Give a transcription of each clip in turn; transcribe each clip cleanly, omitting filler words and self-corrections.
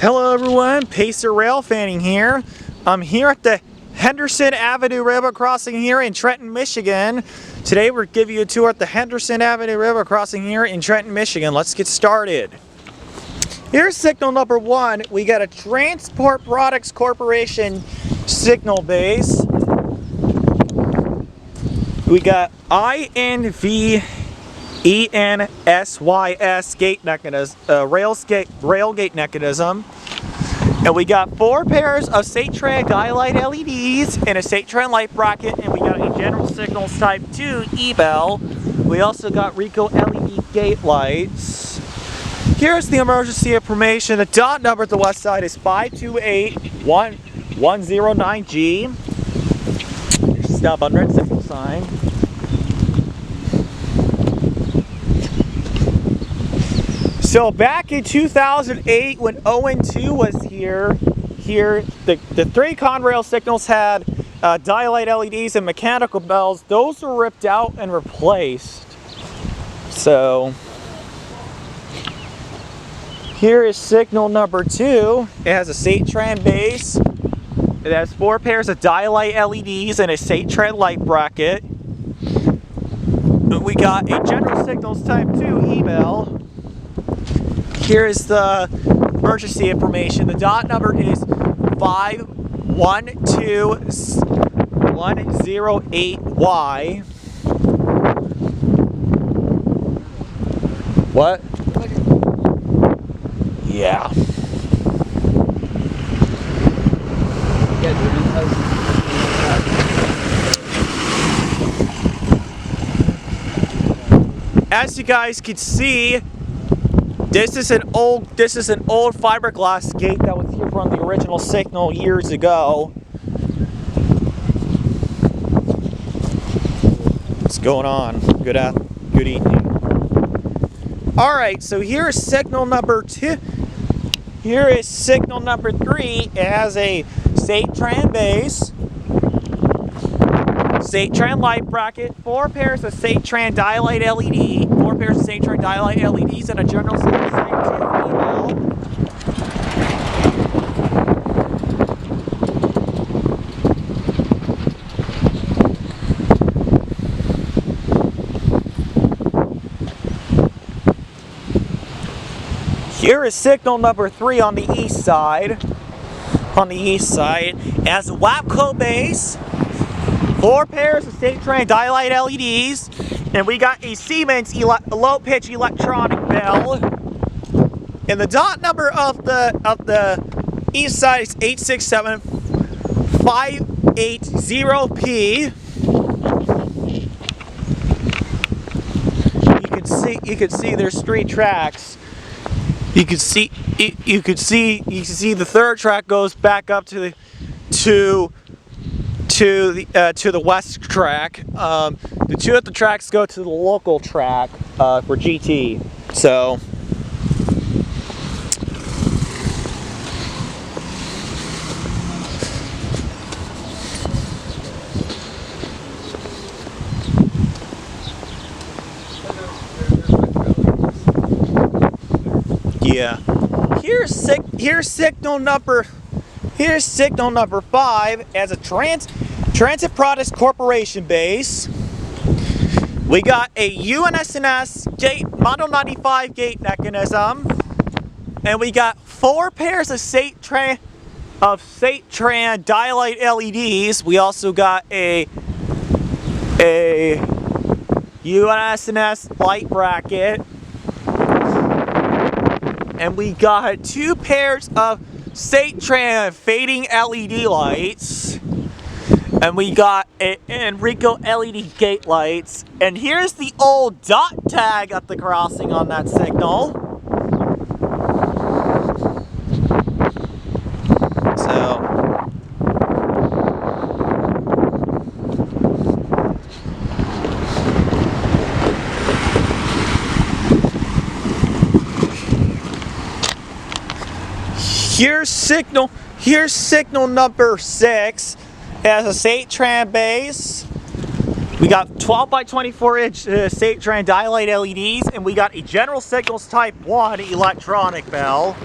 Hello everyone, Pacer Rail Fanning here. I'm here at the Henderson Avenue Railroad Crossing here in Trenton, Michigan. Today we're giving you a tour at the Henderson Avenue Railroad Crossing here in Trenton, Michigan. Let's get started. Here's signal number 1. We got a Transport Products Corporation signal base. We got INVENSYS gate mechanism, rail gate mechanism. And we got 4 pairs of Trenton Daylight LEDs and a Trenton light bracket, and we got a General Signals Type 2 E-bell. We also got Rico LED gate lights. Here's the emergency information. The dot number at the west side is 528109G. Stop on red signal sign. So back in 2008, when ON2 was here, the 3 Conrail signals had daylight LEDs and mechanical bells. Those were ripped out and replaced. So here is signal number 2. It has a Trenton base. It has 4 pairs of daylight LEDs and a Trenton light bracket. We got a General Signals Type 2 E-bell. Here is the emergency information. The dot number is 512108Y. What? Yeah. As you guys can see, this is an old fiberglass gate that was here from the original signal years ago. What's going on? Good evening. All right, so here is signal number 2. Here is signal number 3. It has a Trenton base, Trenton light bracket, 4 pairs of Trenton Daylight LED, 4 pairs of Trenton Daylight LEDs, and a General Signals Type 2 E-bell. Here is signal number 3 on the east side. It has a WAPCO base, 4 pairs of Trenton Daylight LEDs, and we got a Siemens low-pitch electronic bell. And the dot number of the east side is 867580P. You can see there's 3 tracks. You can see the 3rd track goes back up to the west track. The 2 other tracks go to the local track for GT. So yeah. Here's signal number 5 as a Transit Products Corporation base. We got a UNSNS gate Model 95 gate mechanism, and we got 4 pairs of Trenton Daylight LEDs. We also got a UNSNS light bracket, and we got 2 pairs of Trenton fading LED lights, and we got Rico LED gate lights. And here's the old dot tag at the crossing on that signal. So here's signal number 6. It has a Trenton base. We got 12 by 24 inch Trenton Daylight LEDs, and we got a General Signals Type 1 electronic bell.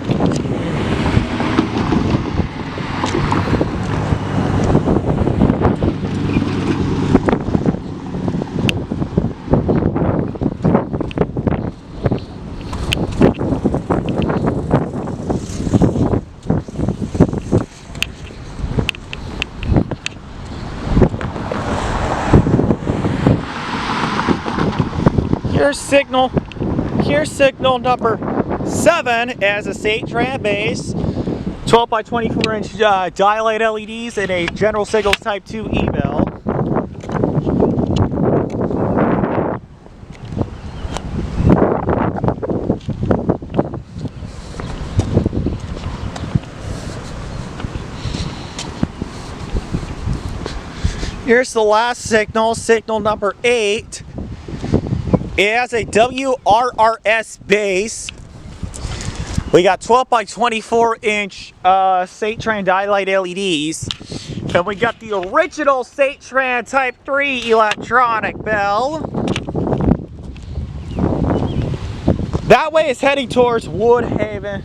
Here's signal number 7 as a state tram base. 12 by 24 inch dilated LEDs and a General Signals Type 2 eval. Here's the last signal number 8. It has a WRRS base. We got 12 by 24 inch State Tran dilated LEDs. And we got the original State Tran Type 3 electronic bell. That way is heading towards Woodhaven,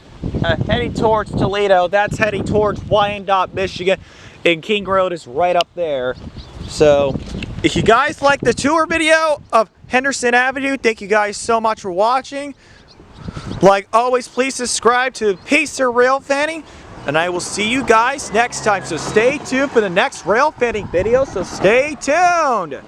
heading towards Toledo. That's heading towards Wyandotte, Michigan. And King Road is right up there. So, if you guys like the tour video of Henderson Avenue, thank you guys so much for watching. Like always, please subscribe to Pacer Rail Fanning, and I will see you guys next time. So stay tuned for the next rail fanning video, so stay tuned!